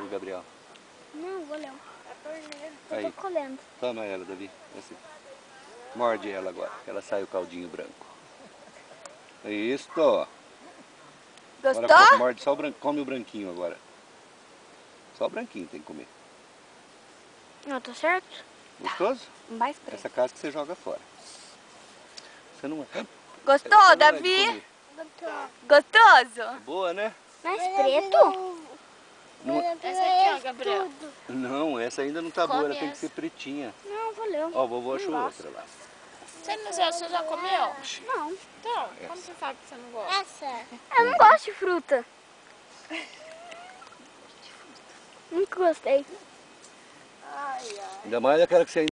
pro Gabriel. Não, vou ler. Eu Aí. tô colhendo. Toma ela, Davi. Assim. Morde ela agora, que ela sai o caldinho branco. Isso. Gostou? Agora morde só o branco. Come o branquinho agora. Só o branquinho tem que comer. Não, tá certo? Gostoso? Mais preto. Essa casca você joga fora. Você não é. Gostou, Você não é de Davi? comer. Gostoso? Boa, né? Mais preto? Não, Essa aqui, ó, Gabriel. não, essa ainda não tá boa, ela Come tem que essa. ser pretinha. Não, valeu. Ó, o vovô achou Não outra lá. Você já comeu? Não. Então, como você sabe que você não gosta? Eu não gosto de fruta. Nunca gostei. Ainda mais aquela que você